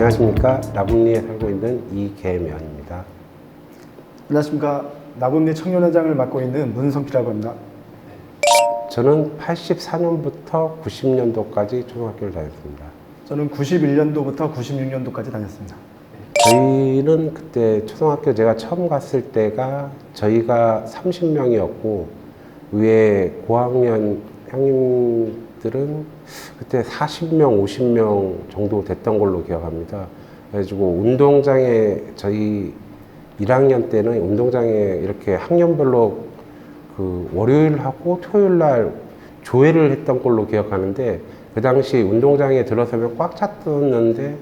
안녕하십니까. 나분리에 살고 있는 이계면입니다. 안녕하십니까. 나분리 청년회장을 맡고 있는 문성필이라고 합니다. 저는 84년부터 90년도까지 초등학교를 다녔습니다. 저는 91년도부터 96년도까지 다녔습니다. 저희는 그때 초등학교 제가 처음 갔을 때가 저희가 30명이었고 위에 고학년 형님들은 그때 40명, 50명 정도 됐던 걸로 기억합니다. 그래가지고 운동장에 저희 1학년 때는 운동장에 이렇게 학년별로 그 월요일하고 토요일날 조회를 했던 걸로 기억하는데 그 당시 운동장에 들어서면 꽉 찼었는데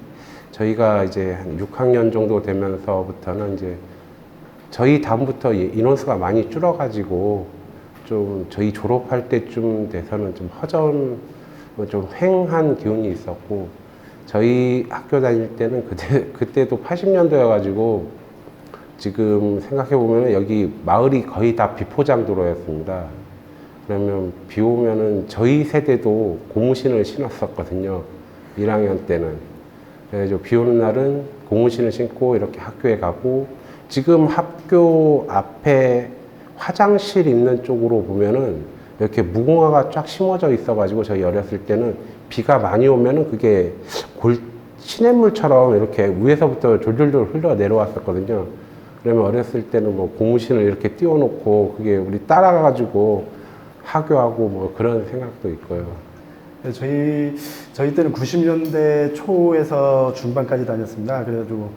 저희가 이제 한 6학년 정도 되면서부터는 이제 저희 다음부터 인원수가 많이 줄어가지고 좀 저희 졸업할 때쯤 돼서는 좀 허전, 좀 휑한 기운이 있었고 저희 학교 다닐 때는 그때도 80년도여가지고 지금 생각해보면 여기 마을이 거의 다 비포장도로였습니다. 그러면 비 오면은 저희 세대도 고무신을 신었었거든요. 1학년 때는. 그래서 비 오는 날은 고무신을 신고 이렇게 학교에 가고 지금 학교 앞에 화장실 있는 쪽으로 보면은 이렇게 무궁화가 쫙 심어져 있어가지고 저희 어렸을 때는 비가 많이 오면은 그게 시냇물처럼 이렇게 위에서부터 졸졸졸 흘러 내려왔었거든요. 그러면 어렸을 때는 뭐 고무신을 이렇게 띄워놓고 그게 우리 따라가가지고 하교하고 뭐 그런 생각도 있고요. 저희 때는 90년대 초에서 중반까지 다녔습니다. 그래가지고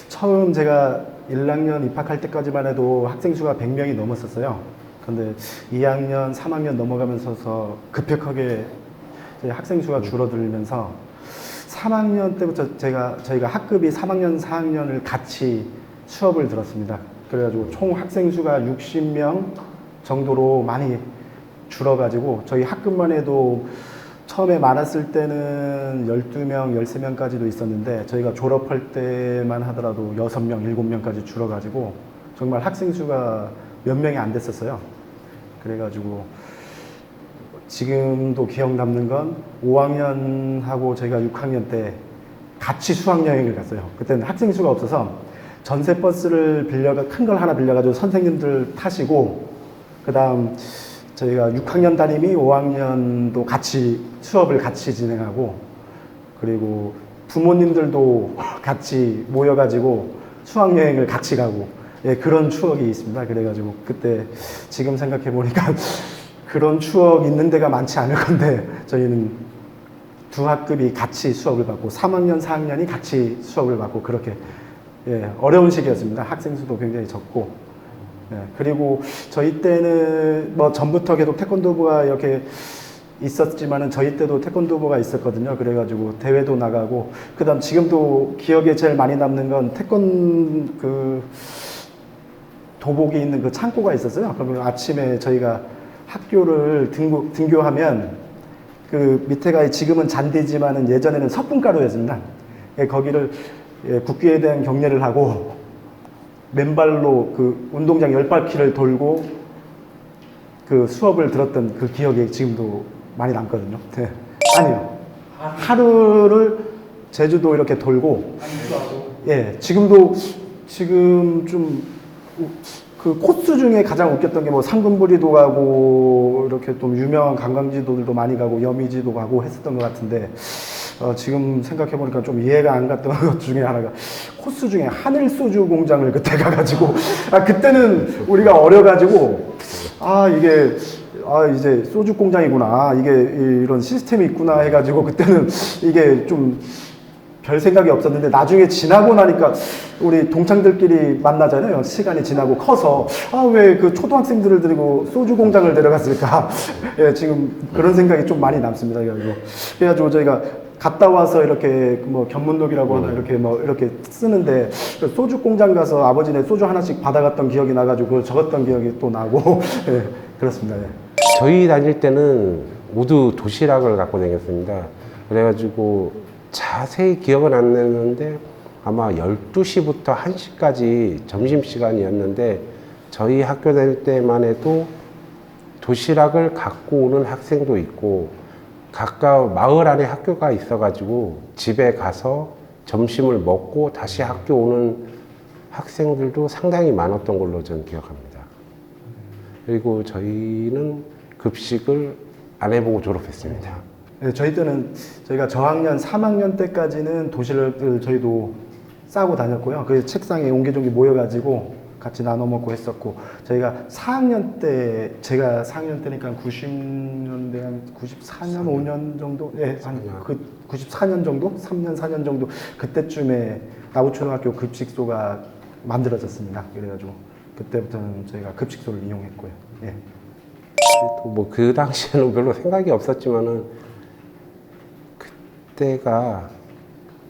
처음 제가 1학년 입학할 때까지만 해도 학생 수가 100명이 넘었었어요. 근데 2학년, 3학년 넘어가면서 급격하게 학생 수가 줄어들면서 3학년 때부터 저희가 학급이 3학년, 4학년을 같이 수업을 들었습니다. 그래가지고 총 학생 수가 60명 정도로 많이 줄어가지고 저희 학급만 해도 처음에 많았을 때는 12명, 13명까지도 있었는데 저희가 졸업할 때만 하더라도 6명, 7명까지 줄어가지고 정말 학생 수가 몇 명이 안 됐었어요. 그래가지고 지금도 기억 남는 건 5학년하고 저희가 6학년 때 같이 수학여행을 갔어요. 그때는 학생 수가 없어서 전세버스를 큰 걸 하나 빌려가지고 선생님들 타시고 그 다음 저희가 6학년 담임이 5학년도 같이 수업을 같이 진행하고 그리고 부모님들도 같이 모여가지고 수학여행을 같이 가고 예, 그런 추억이 있습니다. 그래가지고 그때 지금 생각해 보니까 그런 추억 있는 데가 많지 않을 건데 저희는 두 학급이 같이 수업을 받고 3학년, 4학년이 같이 수업을 받고 그렇게 예, 어려운 시기였습니다. 학생 수도 굉장히 적고 예, 그리고 저희 때는 뭐 전부터 계속 태권도부가 이렇게 있었지만은 저희 때도 태권도부가 있었거든요. 그래가지고 대회도 나가고 그다음 지금도 기억에 제일 많이 남는 건 도복이 있는 그 창고가 있었어요. 그러면 아침에 저희가 학교를 등교하면 그 밑에가 지금은 잔디지만은 예전에는 석분가루였습니다. 예, 거기를 예, 국기에 대한 경례를 하고 맨발로 그 운동장 10바퀴를 돌고 그 수업을 들었던 그 기억이 지금도 많이 남거든요. 네. 아니요. 하루를 제주도 이렇게 돌고 예, 지금 좀 그 코스 중에 가장 웃겼던 게 뭐 상금부리도 가고 이렇게 좀 유명한 관광지도들도 많이 가고 여미지도 가고 했었던 것 같은데 지금 생각해보니까 좀 이해가 안 갔던 것 중에 하나가 코스 중에 하늘소주 공장을 그때 가가지고 그때는 우리가 어려가지고 이제 소주 공장이구나 이게 이런 시스템이 있구나 해가지고 그때는 이게 좀 별 생각이 없었는데 나중에 지나고 나니까 우리 동창들끼리 만나잖아요. 시간이 지나고 커서 왜 그 초등학생들을 데리고 소주 공장을 데려갔을까 예, 지금 그런 생각이 좀 많이 남습니다. 그래가지고 저희가 갔다 와서 이렇게 뭐 견문록이라고 하나 이렇게 쓰는데 그 소주 공장 가서 아버지네 소주 하나씩 받아갔던 기억이 나가지고 그걸 적었던 기억이 또 나고 예, 그렇습니다. 예. 저희 다닐 때는 모두 도시락을 갖고 다녔습니다. 그래가지고 자세히 기억은 안 나는데 아마 12시부터 1시까지 점심시간이었는데 저희 학교 다닐 때만 해도 도시락을 갖고 오는 학생도 있고 가까운 마을 안에 학교가 있어가지고 집에 가서 점심을 먹고 다시 학교 오는 학생들도 상당히 많았던 걸로 저는 기억합니다. 그리고 저희는 급식을 안 해보고 졸업했습니다. 네, 저희 때는 저희가 저학년 3학년 때까지는 도시락을 저희도 싸고 다녔고요. 그 책상에 옹기종기 모여가지고 같이 나눠 먹고 했었고, 저희가 4학년 때, 제가 4학년 때니까 90년대 한 94년, 5년 정도, 예, 한 94년 정도, 3년, 4년 정도 그때쯤에 나우초등학교 급식소가 만들어졌습니다. 그래가지고 그때부터는 저희가 급식소를 이용했고요. 예. 또 뭐 그 당시에는 별로 생각이 없었지만은 그때가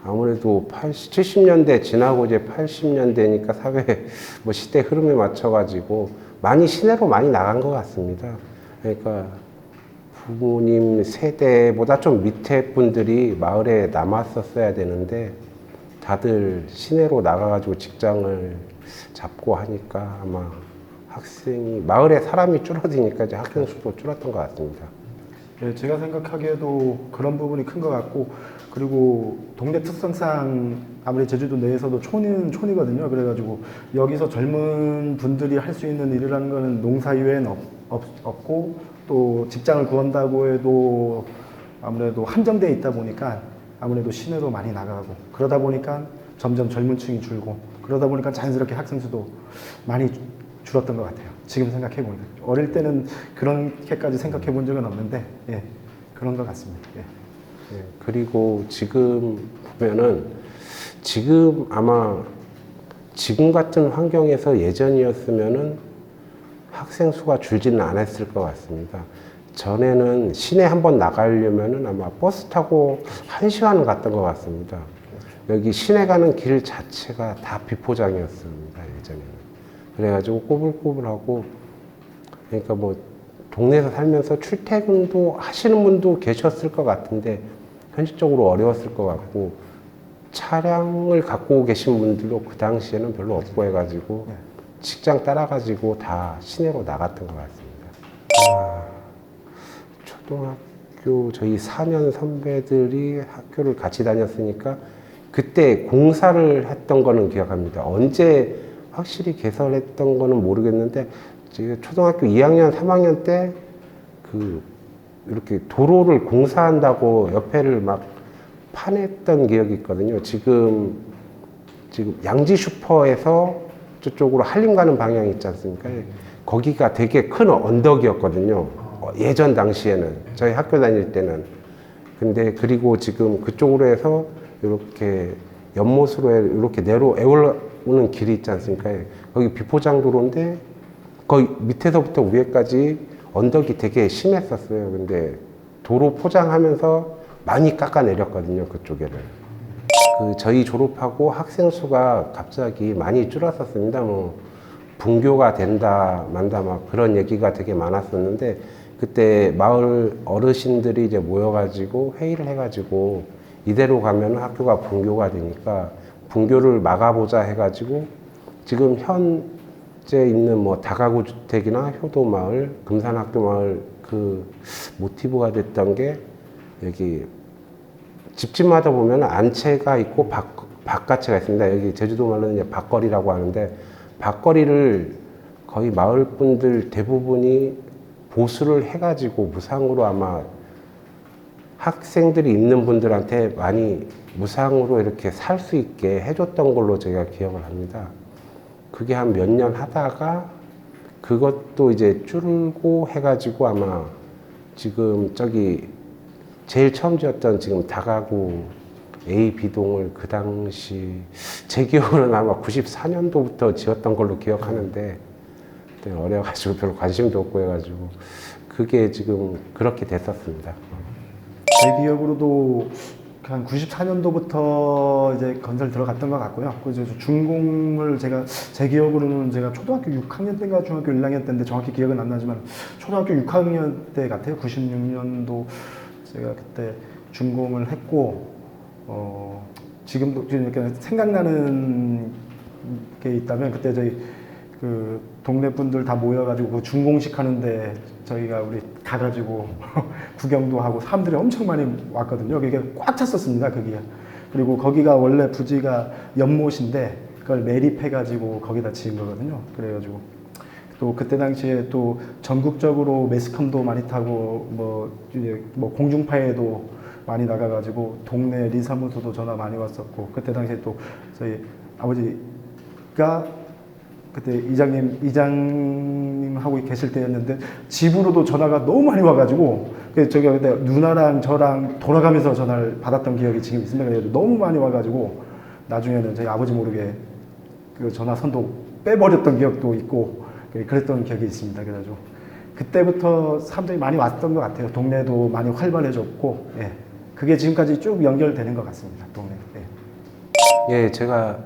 아무래도 70년대 지나고 이제 80년대니까 사회 뭐 시대 흐름에 맞춰가지고 많이 시내로 많이 나간 것 같습니다. 그러니까 부모님 세대보다 좀 밑에 분들이 마을에 남았었어야 되는데 다들 시내로 나가가지고 직장을 잡고 하니까 아마 학생이 마을에 사람이 줄어드니까 이제 학생 수도 줄었던 것 같습니다. 예, 제가 생각하기에도 그런 부분이 큰 것 같고, 그리고 동네 특성상 아무리 제주도 내에서도 촌은 촌이거든요. 그래가지고 여기서 젊은 분들이 할 수 있는 일이라는 거는 농사 이외에는 없고, 또 직장을 구한다고 해도 아무래도 한정되어 있다 보니까 아무래도 시내로 많이 나가고, 그러다 보니까 점점 젊은 층이 줄고, 그러다 보니까 자연스럽게 학생 수도 많이 줄었던 것 같아요. 지금 생각해 보면. 어릴 때는 그렇게까지 생각해 본 적은 없는데, 예, 그런 것 같습니다. 예. 네, 그리고 지금 보면은 지금 아마 지금 같은 환경에서 예전이었으면은 학생 수가 줄지는 않았을 것 같습니다. 전에는 시내 한번 나가려면은 아마 버스 타고 1시간 갔던 것 같습니다. 여기 시내 가는 길 자체가 다 비포장이었습니다, 예전에는. 그래가지고 꼬불꼬불하고, 그러니까 뭐 동네에서 살면서 출퇴근도 하시는 분도 계셨을 것 같은데 현실적으로 어려웠을 것 같고, 차량을 갖고 계신 분들도 그 당시에는 별로 없고 해가지고 직장 따라가지고 다 시내로 나갔던 것 같습니다. 초등학교 저희 4년 선배들이 학교를 같이 다녔으니까 그때 공사를 했던 거는 기억합니다. 언제 확실히 개설했던 거는 모르겠는데 제가 초등학교 2학년, 3학년 때 그 이렇게 도로를 공사한다고 옆에를 막 파냈던 기억이 있거든요. 지금 양지 슈퍼에서 저쪽으로 한림 가는 방향 있지 않습니까? 거기가 되게 큰 언덕이었거든요. 예전 당시에는 저희 학교 다닐 때는. 근데 그리고 지금 그쪽으로 해서 이렇게 연못으로 이렇게 내려오는 길이 있지 않습니까? 거기 비포장 도로인데 거기 밑에서부터 위에까지 언덕이 되게 심했었어요. 근데 도로 포장하면서 많이 깎아내렸거든요, 그쪽에를. 저희 졸업하고 학생 수가 갑자기 많이 줄었었습니다. 뭐 분교가 된다, 만다 막 그런 얘기가 되게 많았었는데 그때 마을 어르신들이 이제 모여가지고 회의를 해가지고 이대로 가면 학교가 분교가 되니까 분교를 막아보자 해가지고 지금 현재 있는 뭐 다가구 주택이나 효도마을, 금산학교 마을 그 모티브가 됐던 게 여기 집집마다 보면 안채가 있고 밭가채가 있습니다. 여기 제주도 말로는 이제 밭거리라고 하는데 밭거리를 거의 마을 분들 대부분이 보수를 해가지고 무상으로 아마 학생들이 있는 분들한테 많이 무상으로 이렇게 살 수 있게 해줬던 걸로 제가 기억을 합니다. 그게 한 몇 년 하다가 그것도 이제 줄고 해가지고 아마 지금 저기 제일 처음 지었던 지금 다가구 A, B동을 그 당시 제 기억으로는 아마 94년도부터 지었던 걸로 기억하는데 그때 어려가지고 별로 관심도 없고 해가지고 그게 지금 그렇게 됐었습니다. 제 기억으로도 한 94년도부터 이제 건설 들어갔던 것 같고요. 그래서 준공을 제 기억으로는 제가 초등학교 6학년 때인가 중학교 1학년 때인데 정확히 기억은 안 나지만 초등학교 6학년 때 같아요. 96년도 제가 그때 준공을 했고, 지금도 이렇게 생각나는 게 있다면 그때 저희 그 동네 분들 다 모여가지고 그 준공식 하는데 저희가 우리 가가지고 구경도 하고 사람들이 엄청 많이 왔거든요. 그게 꽉 찼었습니다. 그게 그리고 거기가 원래 부지가 연못인데 그걸 매립해가지고 거기다 지은 거거든요. 그래가지고 또 그때 당시에 또 전국적으로 매스컴도 많이 타고 뭐 이제 뭐 공중파에도 많이 나가가지고 동네 리사무소도 전화 많이 왔었고, 그때 당시에 또 저희 아버지가 그때 이장님 하고 계실 때였는데 집으로도 전화가 너무 많이 와가지고, 그래서 저기 그때 누나랑 저랑 돌아가면서 전화를 받았던 기억이 지금 있습니다. 그래서 너무 많이 와가지고 나중에는 저희 아버지 모르게 그 전화선도 빼버렸던 기억도 있고 그랬던 기억이 있습니다. 그래가지고 그때부터 사람들이 많이 왔던 것 같아요. 동네도 많이 활발해졌고, 예. 그게 지금까지 쭉 연결되는 것 같습니다. 동네. 예. 예, 제가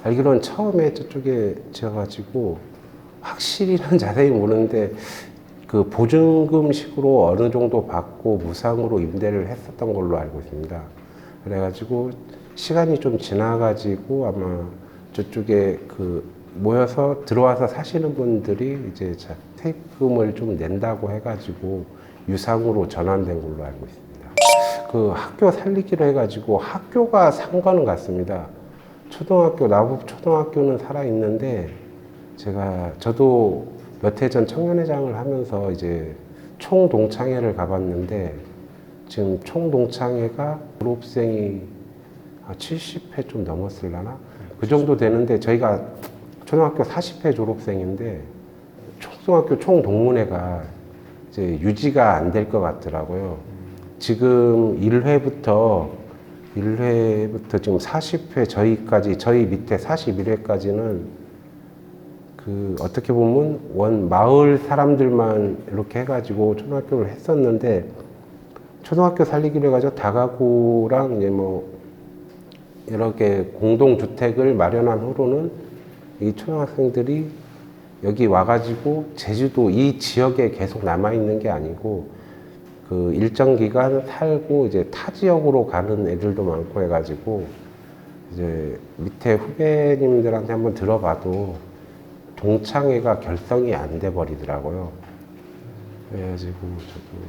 알기로는 처음에 저쪽에 지어가지고 확실히는 자세히 모르는데 그 보증금식으로 어느 정도 받고 무상으로 임대를 했었던 걸로 알고 있습니다. 그래가지고 시간이 좀 지나가지고 아마 저쪽에 그 모여서 들어와서 사시는 분들이 이제 세입금을 좀 낸다고 해가지고 유상으로 전환된 걸로 알고 있습니다. 그 학교 살리기로 해가지고 학교가 산 거는 같습니다. 초등학교, 나북 초등학교는 살아있는데 저도 몇 해 전 청년회장을 하면서 이제 총동창회를 가봤는데 지금 총동창회가 졸업생이 70회 좀 넘었을라나? 그 정도 되는데 저희가 초등학교 40회 졸업생인데 초등학교 총동문회가 이제 유지가 안 될 것 같더라고요. 지금 1회부터 지금 40회 저희 밑에 41회까지는 그 어떻게 보면 원 마을 사람들만 이렇게 해가지고 초등학교를 했었는데 초등학교 살리기로 해가지고 다가구랑 이제 뭐 여러 개 공동주택을 마련한 후로는 이 초등학생들이 여기 와가지고 제주도 이 지역에 계속 남아있는 게 아니고 그 일정 기간 살고 이제 타 지역으로 가는 애들도 많고 해가지고 이제 밑에 후배님들한테 한번 들어봐도 동창회가 결성이 안 돼 버리더라고요. 그래가지고 저도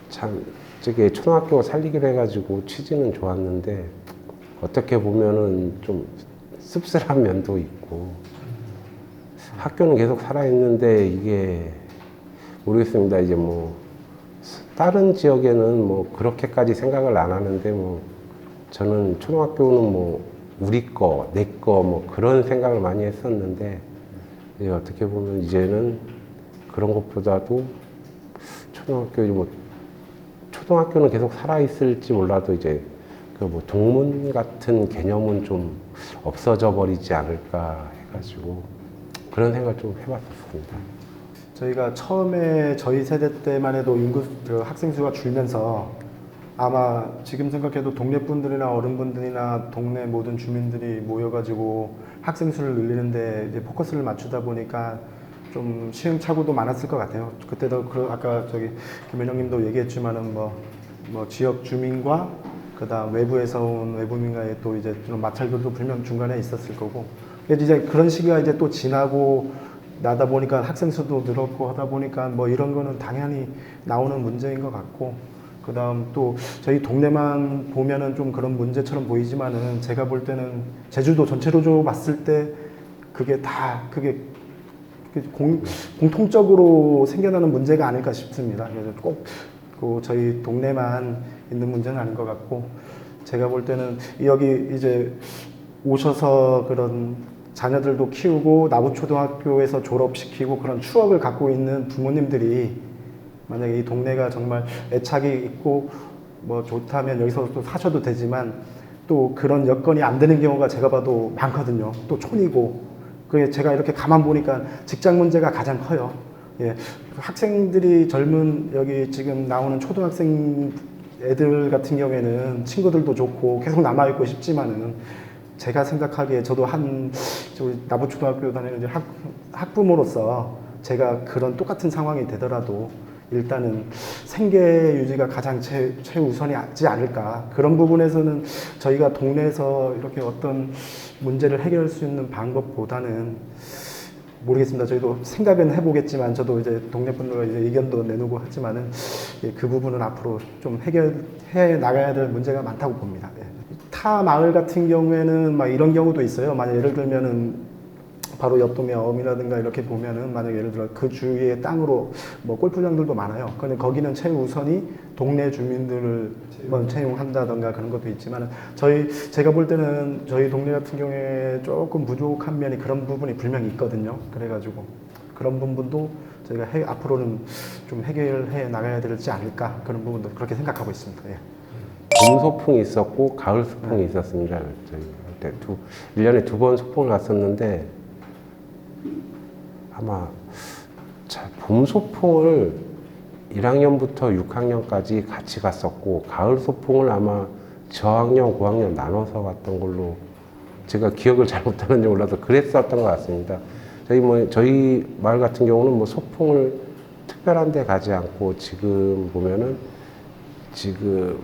참 저게 초등학교 살리기로 해가지고 취지는 좋았는데 어떻게 보면은 좀 씁쓸한 면도 있고 학교는 계속 살아있는데 이게 모르겠습니다. 이제 뭐 다른 지역에는 뭐 그렇게까지 생각을 안 하는데 뭐 저는 초등학교는 뭐 우리 거, 내 거 뭐 그런 생각을 많이 했었는데 이제 어떻게 보면 이제는 그런 것보다도 초등학교는 계속 살아있을지 몰라도 이제 그 뭐 동문 같은 개념은 좀 없어져 버리지 않을까 해가지고 그런 생각을 좀 해봤었습니다. 저희가 처음에 저희 세대 때만 해도 학생 수가 줄면서 아마 지금 생각해도 동네 분들이나 어른분들이나 동네 모든 주민들이 모여가지고 학생 수를 늘리는데 이제 포커스를 맞추다 보니까 좀 시행착오도 많았을 것 같아요. 그때도 아까 저기 김현영님도 얘기했지만은 뭐 지역 주민과 그다음 외부에서 온 외부민과의 또 이제 좀 마찰들도 분명 중간에 있었을 거고. 그래서 이제 그런 시기가 이제 또 지나고 나다 보니까 학생 수도 늘었고 하다 보니까 뭐 이런 거는 당연히 나오는 문제인 것 같고, 그 다음 또 저희 동네만 보면은 좀 그런 문제처럼 보이지만은 제가 볼 때는 제주도 전체로 봤을 때 그게 공통적으로 생겨나는 문제가 아닐까 싶습니다. 그래서 꼭 저희 동네만 있는 문제는 아닌 것 같고, 제가 볼 때는 여기 이제 오셔서 그런 자녀들도 키우고 나부초등학교에서 졸업시키고 그런 추억을 갖고 있는 부모님들이 만약에 이 동네가 정말 애착이 있고 뭐 좋다면 여기서 또 사셔도 되지만 또 그런 여건이 안 되는 경우가 제가 봐도 많거든요. 또 촌이고. 그게 제가 이렇게 가만 보니까 직장 문제가 가장 커요. 예. 학생들이 젊은 여기 지금 나오는 초등학생 애들 같은 경우에는 친구들도 좋고 계속 남아있고 싶지만은 제가 생각하기에 저도 나부초등학교 다니는 이제 학부모로서 제가 그런 똑같은 상황이 되더라도 일단은 생계 유지가 가장 최우선이지 않을까. 그런 부분에서는 저희가 동네에서 이렇게 어떤 문제를 해결할 수 있는 방법보다는 모르겠습니다. 저희도 생각은 해보겠지만 저도 이제 동네 분들과 이제 의견도 내놓고 하지만은 그 부분은 앞으로 좀 해결해 나가야 될 문제가 많다고 봅니다. 예. 타 마을 같은 경우에는 막 이런 경우도 있어요. 만약 예를 들면은 바로 옆 동네 어음이라든가 이렇게 보면은 만약 예를 들어 그 주위에 땅으로 뭐 골프장들도 많아요. 근데 거기는 최우선이 동네 주민들을 뭐 채용한다던가 그런 것도 있지만 제가 볼 때는 저희 동네 같은 경우에 조금 부족한 면이 그런 부분이 분명히 있거든요. 그래가지고 그런 부분도 저희가 앞으로는 좀 해결해 나가야 되지 않을까 그런 부분도 그렇게 생각하고 있습니다. 예. 봄 소풍이 있었고 가을 소풍이 있었습니다. 저희 그때 1년에 2번 소풍을 갔었는데 아마 봄 소풍을 1학년부터 6학년까지 같이 갔었고 가을 소풍을 아마 저학년, 고학년 나눠서 갔던 걸로 제가 기억을 잘못하는지 몰라서 그랬었던 것 같습니다. 저희 마을 같은 경우는 뭐 소풍을 특별한 데 가지 않고 지금 보면은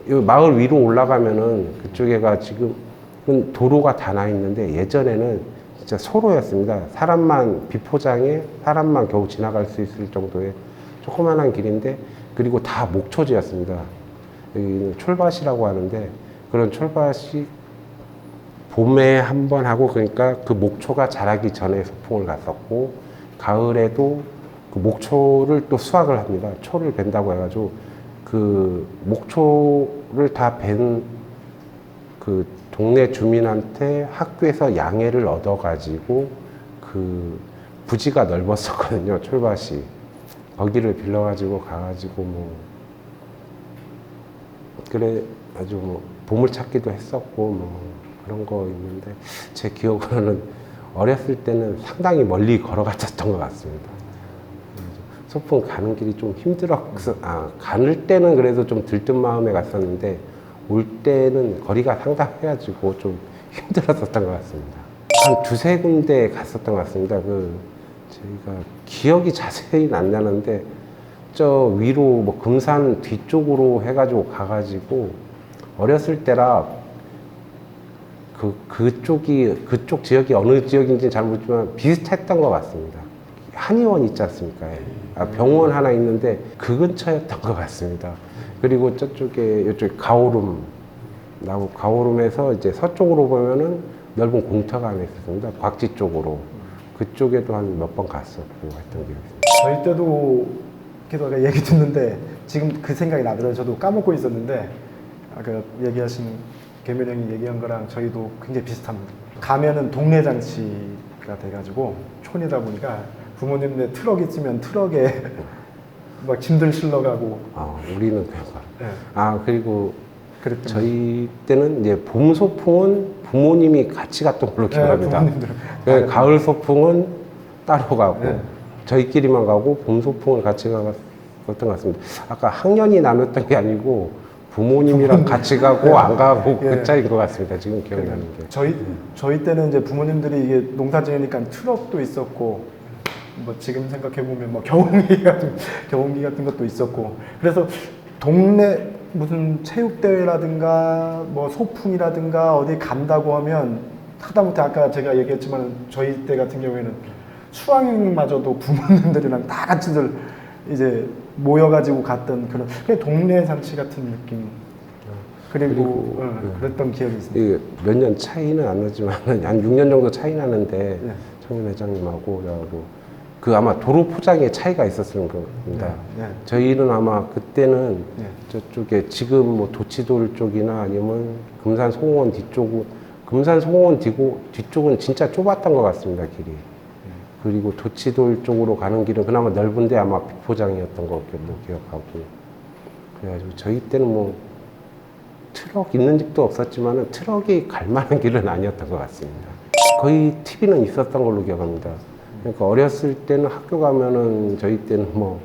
여기 마을 위로 올라가면은 그쪽에가 지금 도로가 다 나 있는데 예전에는 진짜 소로였습니다. 사람만 비포장에 사람만 겨우 지나갈 수 있을 정도의 조그만한 길인데 그리고 다 목초지였습니다. 여기는 촐밭이라고 하는데 그런 촐밭이 봄에 한 번 하고 그러니까 그 목초가 자라기 전에 소풍을 갔었고 가을에도 그 목초를 또 수확을 합니다. 초를 벤다고 해가지고 그 목초를 다 벤 그 동네 주민한테 학교에서 양해를 얻어가지고 그 부지가 넓었었거든요. 촐밭이. 거기를 빌려가지고 가가지고 뭐 그래 아주 뭐 보물찾기도 했었고 뭐 그런 거 있는데 제 기억으로는 어렸을 때는 상당히 멀리 걸어갔었던 것 같습니다. 소풍 가는 길이 좀 힘들었어. 가는 때는 그래도 좀 들뜬 마음에 갔었는데 올 때는 거리가 상당해가지고 좀 힘들었었던 것 같습니다. 한 두세 군데 갔었던 것 같습니다. 저희가 기억이 자세히는 안 나는데 저 위로 뭐 금산 뒤쪽으로 해가지고 가가지고 어렸을 때라 그쪽 지역이 어느 지역인지는 잘 모르지만 비슷했던 것 같습니다. 한의원 있지 않습니까? 병원 하나 있는데 그 근처였던 것 같습니다. 그리고 이쪽에 가오름 나고 가오름에서 이제 서쪽으로 보면은 넓은 공터가 하나 있었습니다. 곽지 쪽으로 그쪽에도 한 몇 번 갔었고 했던 기억이 있습니다. 저희 때도 계속 아까 얘기 듣는데 지금 그 생각이 나더라고요. 저도 까먹고 있었는데 아까 얘기하신 계면 형이 얘기한 거랑 저희도 굉장히 비슷합니다. 가면은 동네 잔치가 돼가지고 촌이다 보니까 부모님네 트럭 있으면 트럭에 막 짐들 실러가고. 우리는 그런가. 네. 그리고 그랬던 저희 때는 이제 봄 소풍은 부모님이 같이 갔던 걸로 기억합니다. 네, 가을 소풍은 따로 가고 네. 저희끼리만 가고 봄 소풍을 같이 갔던 것 같습니다. 아까 학년이 나눴던 게 아니고 부모님이랑 같이 가고 안 가고 그 차이인 것 같습니다. 지금 기억나는 게. 저희 때는 이제 부모님들이 이게 농사 지으니까 트럭도 있었고 뭐 지금 생각해 보면 뭐 경운기 같은 것도 있었고 그래서 동네 무슨 체육대회라든가 뭐 소풍이라든가 어디 간다고 하면 하다못해 아까 제가 얘기했지만 저희 때 같은 경우에는 수학여행마저도 부모님들이랑 다 같이들 이제 모여가지고 갔던 그냥 동네 잔치 같은 느낌. 그리고 그랬던 기억이 있습니다. 몇 년 차이는 안 나지만 한 6년 정도 차이 나는데 네. 청년 회장님하고 저하고 아마 도로 포장에 차이가 있었을 겁니다. 네. 저희는 아마 그때는 네. 저쪽에 지금 뭐 도치돌 쪽이나 아니면 금산 송원 금산 송원 뒤쪽은 진짜 좁았던 것 같습니다, 길이. 그리고 도치돌 쪽으로 가는 길은 그나마 넓은데 아마 비포장이었던 거 기억하고. 그래가지고 저희 때는 뭐 트럭 있는 집도 없었지만 트럭이 갈 만한 길은 아니었던 것 같습니다. 거의 TV는 있었던 걸로 기억합니다. 그러니까 어렸을 때는 학교 가면은 저희 때는 뭐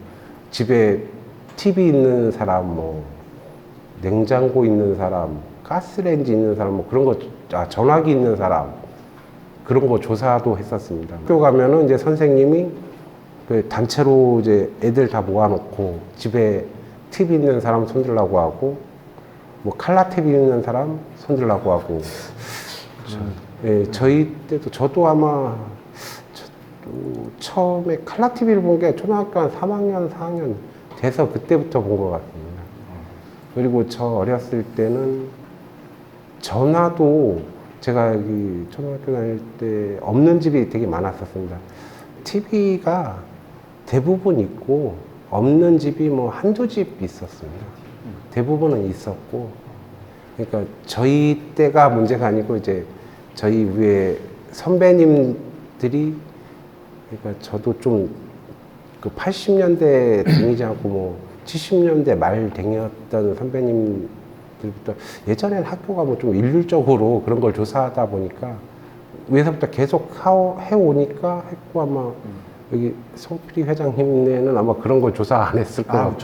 집에 TV 있는 사람, 뭐 냉장고 있는 사람, 가스레인지 있는 사람, 뭐 그런 거, 전화기 있는 사람 그런 거 조사도 했었습니다. 학교 가면은 이제 선생님이 그 단체로 이제 애들 다 모아놓고 집에 TV 있는 사람 손들라고 하고 뭐 칼라 TV 있는 사람 손들라고 하고. 예, 저희 때도 저도 아마 처음에 칼라 TV를 본 게 초등학교 한 3학년, 4학년 돼서 그때부터 본 것 같습니다. 그리고 저 어렸을 때는 전화도 제가 여기 초등학교 다닐 때 없는 집이 되게 많았었습니다. TV가 대부분 있고 없는 집이 뭐 한두 집 있었습니다. 대부분은 있었고, 그러니까 저희 때가 문제가 아니고 이제 저희 위에 선배님들이, 그러니까 저도 좀 그 80년대 댕이지 않고 뭐 70년대 말 댕이었던 선배님들부터 예전엔 학교가 뭐 좀 일률적으로 그런 걸 조사하다 보니까 위에서부터 계속 해오니까 했고, 아마 여기 송필이 회장님네는 아마 그런 걸 조사 안 했을 것 같고.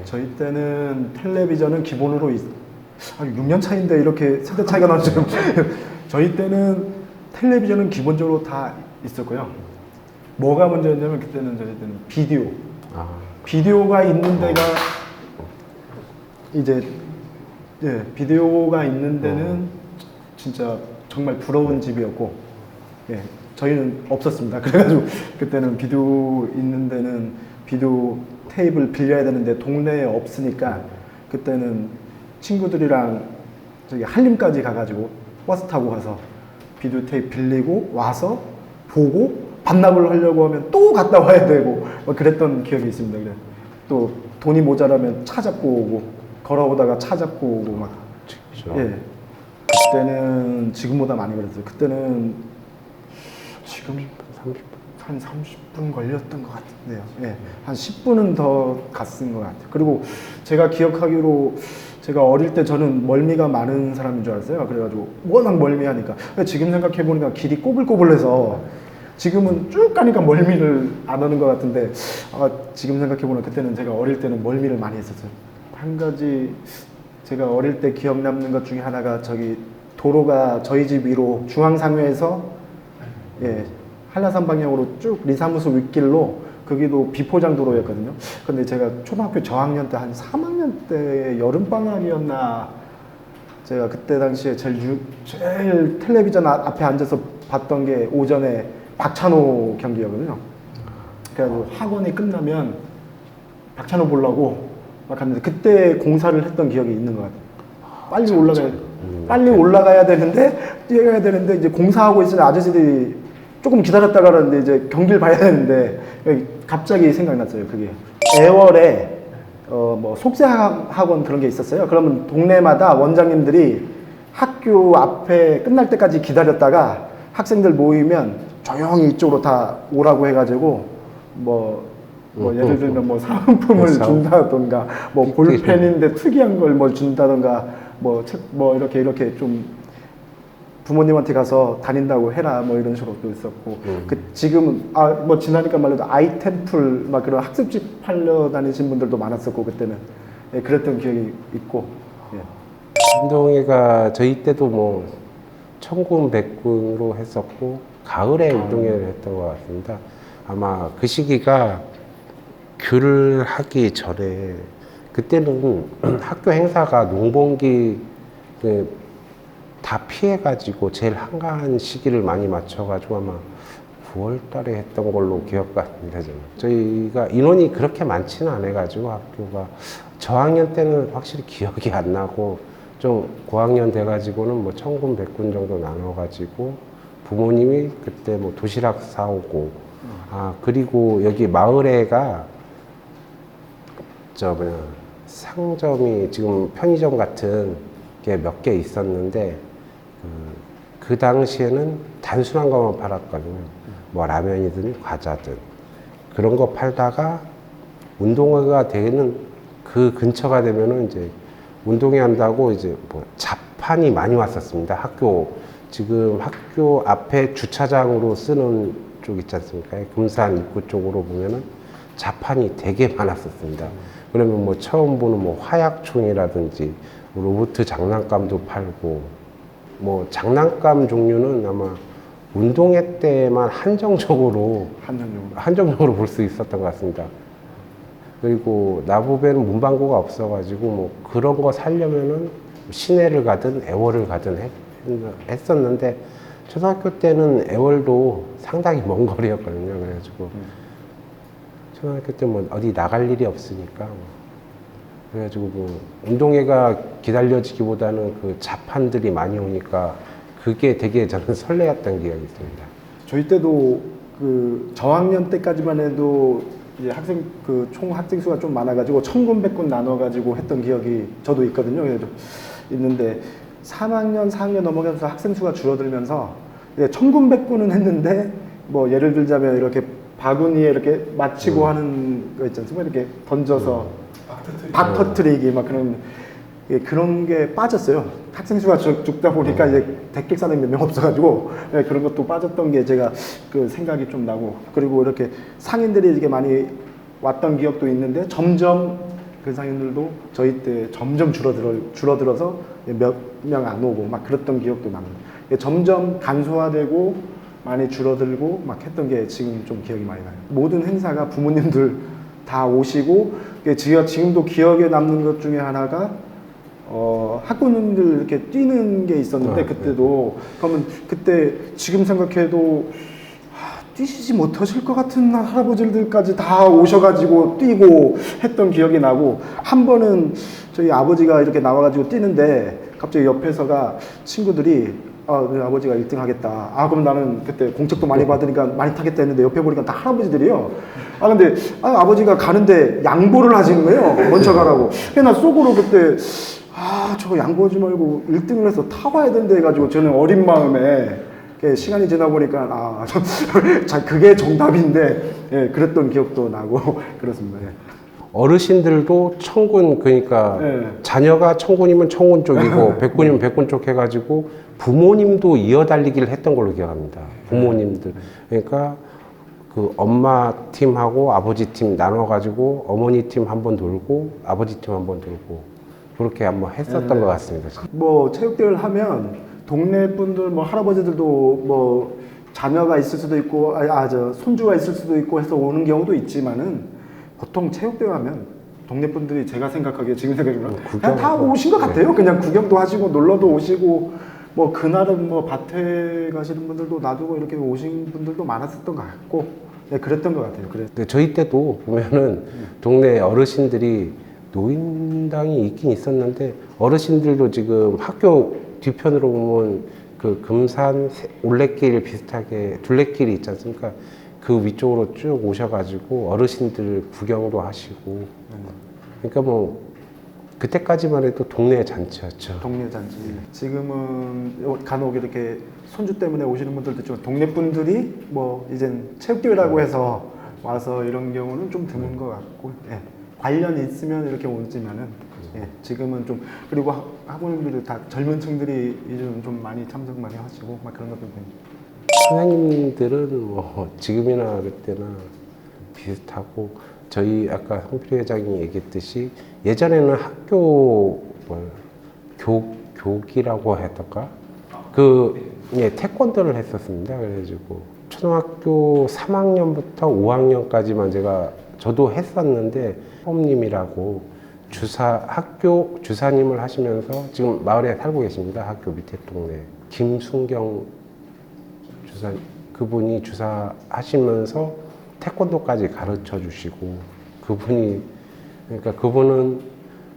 저희 때는 텔레비전은 기본으로 6년 차인데 이렇게 세대 차이가 나죠. 저희 때는 텔레비전은 기본적으로 다 있었고요. 뭐가 문제였냐면 그때는 저희 때는 비디오. 비디오가 있는 데가 이제 비디오가 있는 데는 진짜 정말 부러운 집이었고, 저희는 없었습니다. 그래가지고 그때는 비디오 있는 데는 비디오 테이프를 빌려야 되는데 동네에 없으니까 그때는 친구들이랑 저기 한림까지 가가지고 버스 타고 가서 비디오 테이프 빌리고 와서 보고 반납을 하려고 하면 또 갔다 와야 되고 막 그랬던 기억이 있습니다. 그래. 또 돈이 모자라면 차 잡고 오고 걸어오다가 차 잡고 오고 막. 그렇죠. 그때는 지금보다 많이 그랬어요. 그때는 지금 30분. 한 30분 걸렸던 것 같은데요. 한 10분은 더 갔은 것 같아요. 그리고 제가 기억하기로 제가 어릴 때 저는 멀미가 많은 사람인 줄 알았어요. 그래가지고 워낙 멀미하니까. 지금 생각해보니까 길이 꼬불꼬불해서 지금은 쭉 가니까 멀미를 안 하는 것 같은데, 지금 생각해보면 그때는 제가 어릴 때는 멀미를 많이 했었어요. 한 가지 제가 어릴 때 기억 남는 것 중에 하나가 저기 도로가 저희 집 위로 중앙상회에서 한라산 방향으로 쭉 리사무소 윗길로 거기도 비포장 도로였거든요. 근데 제가 초등학교 저학년 때 한 3학년 때 여름방학이었나, 제가 그때 당시에 제일 텔레비전 앞에 앉아서 봤던 게 오전에 박찬호 경기였거든요. 그래가지고 학원이 끝나면 박찬호 보려고 막 갔는데 그때 공사를 했던 기억이 있는 것 같아요. 빨리 올라가야 되는데 뛰어야 되는데 이제 공사하고 있으니 아저씨들이 조금 기다렸다가 그러는데 이제 경기를 봐야 되는데 갑자기 생각났어요. 그게 애월에 뭐 속세학원 그런 게 있었어요. 그러면 동네마다 원장님들이 학교 앞에 끝날 때까지 기다렸다가 학생들 모이면 조용히 이쪽으로 다 오라고 해가지고 뭐 예를 들면 뭐 사은품을 준다던가 뭐 볼펜인데 특이한 걸 뭘 준다던가 뭐 이렇게 좀 부모님한테 가서 다닌다고 해라 뭐 이런 식으로도 있었고, 지금은 뭐 지나니까 말해도 아이템풀 막 그런 학습집 팔려 다니신 분들도 많았었고 그때는 그랬던 기억이 있고. 운동회가 저희 때도 뭐 천군 백군으로 했었고 가을에 운동회를 했던 것 같습니다. 아마 그 시기가 교를 하기 전에, 그때는 학교 행사가 농번기 다 피해가지고 제일 한가한 시기를 많이 맞춰가지고 아마 9월 달에 했던 걸로 기억합니다. 저희가 인원이 그렇게 많지는 않아가지고 학교가 저학년 때는 확실히 기억이 안 나고, 좀 고학년 돼가지고는 뭐 천군 백군 정도 나눠가지고 부모님이 그때 뭐 도시락 사오고, 그리고 여기 마을에가 상점이 지금 편의점 같은 게 몇 개 있었는데 그 당시에는 단순한 것만 팔았거든요. 뭐 라면이든 과자든 그런 거 팔다가 운동회가 되는 그 근처가 되면은 이제 운동회 한다고 이제 뭐 자판이 많이 왔었습니다. 지금 학교 앞에 주차장으로 쓰는 쪽 있지 않습니까? 금산 입구 쪽으로 보면은 자판이 되게 많았었습니다. 그러면 뭐 처음 보는 뭐 화약총이라든지 로봇 장난감도 팔고, 뭐 장난감 종류는 아마 운동회 때만 한정적으로 볼 수 있었던 것 같습니다. 그리고 나부배는 문방구가 없어가지고 뭐 그런 거 사려면은 시내를 가든 애월을 가든 했었는데, 초등학교 때는 애월도 상당히 먼 거리였거든요. 그래가지고 초등학교 때 뭐 어디 나갈 일이 없으니까 그래가지고 뭐 운동회가 기다려지기보다는 그 자판들이 많이 오니까 그게 되게 저는 설레었던 기억이 있습니다. 저희 때도 그 저학년 때까지만 해도 이제 학생 그 총 학생 수가 좀 많아가지고 1,000군 100군 나눠가지고 했던 기억이 저도 있거든요. 그래서 있는데 3학년 4학년 넘어가면서 학생 수가 줄어들면서 1,000군 100군은 했는데 뭐 예를 들자면 이렇게 바구니에 이렇게 맞히고 하는 거 있지 않습니까? 이렇게 던져서 박 터트리기 막 그런 게 빠졌어요. 학생 수가 죽다 보니까 이제 대객사는 몇 명 없어가지고 그런 것도 빠졌던 게 제가 그 생각이 좀 나고, 그리고 이렇게 상인들이 이렇게 많이 왔던 기억도 있는데 점점 그 상인들도 저희 때 점점 줄어들어서 몇 명 안 오고 막 그랬던 기억도 납니다. 점점 간소화되고 많이 줄어들고 막 했던 게 지금 좀 기억이 많이 나요. 모든 행사가 부모님들 다 오시고, 지금도 기억에 남는 것 중에 하나가 학부모님들 이렇게 뛰는 게 있었는데 그때도 그러면 그때 지금 생각해도 뛰시지 못하실 것 같은 할아버지들까지 다 오셔가지고 뛰고 했던 기억이 나고, 한 번은 저희 아버지가 이렇게 나와가지고 뛰는데 갑자기 옆에서가 친구들이 우리 아버지가 1등 하겠다. 그럼 나는 그때 공책도 많이 받으니까 많이 타겠다 했는데 옆에 보니까 다 할아버지들이에요. 근데 아버지가 가는데 양보를 하시는 거예요. 먼저 가라고. 그래서 나 속으로 그때 저거 양보하지 말고 1등을 해서 타봐야 된다 해가지고 저는 어린 마음에 시간이 지나 보니까 그게 정답인데 그랬던 기억도 나고 그렇습니다. 어르신들도 천군, 그러니까 자녀가 천군이면 천군 쪽이고 백군이면 백군 쪽 해가지고 부모님도 이어달리기를 했던 걸로 기억합니다. 부모님들. 그러니까 그 엄마 팀하고 아버지 팀 나눠가지고 어머니 팀 한 번 돌고 아버지 팀 한 번 돌고 그렇게 한번 했었던 것 같습니다. 뭐 체육대회를 하면 동네 분들 뭐 할아버지들도 뭐 자녀가 있을 수도 있고 손주가 있을 수도 있고 해서 오는 경우도 있지만은 보통 체육대회 하면 동네 분들이 제가 생각하기에 지금 생각해보면 그냥 다 오신 것 같아요. 그냥 구경도 하시고 놀러도 오시고 뭐 그날은 뭐 밭에 가시는 분들도 놔두고 이렇게 오신 분들도 많았었던 것 같고 그랬던 것 같아요. 근데 저희 때도 보면은 동네 어르신들이 노인당이 있긴 있었는데 어르신들도 지금 학교 뒤편으로 보면 그 금산 올레길 비슷하게 둘레길이 있지 않습니까? 그 위쪽으로 쭉 오셔가지고 어르신들 구경도 하시고 그러니까 뭐 그때까지만 해도 동네 잔치였죠. 동네 잔치. 지금은 간혹 이렇게 손주 때문에 오시는 분들도 있지만 동네 분들이 뭐 이젠 체육대회라고 해서 와서 이런 경우는 좀 드문 것 같고 관련이 있으면 이렇게 오지만은 지금은 좀, 그리고 학부모님들이 다 젊은 층들이 요즘 좀 많이 참석 많이 하시고 막 그런 것도 보니까. 선생님들은 뭐 지금이나 그때나 비슷하고 저희 아까 홍필희 회장이 얘기했듯이 예전에는 학교 교기라고 했던가 태권도를 했었습니다. 그래가지고 초등학교 3학년부터 5학년까지만 저도 했었는데 사범님이라고 학교 주사님을 하시면서 지금 마을에 살고 계십니다. 학교 밑에 동네 김순경 주사, 그분이 주사하시면서 태권도까지 가르쳐 주시고 그분은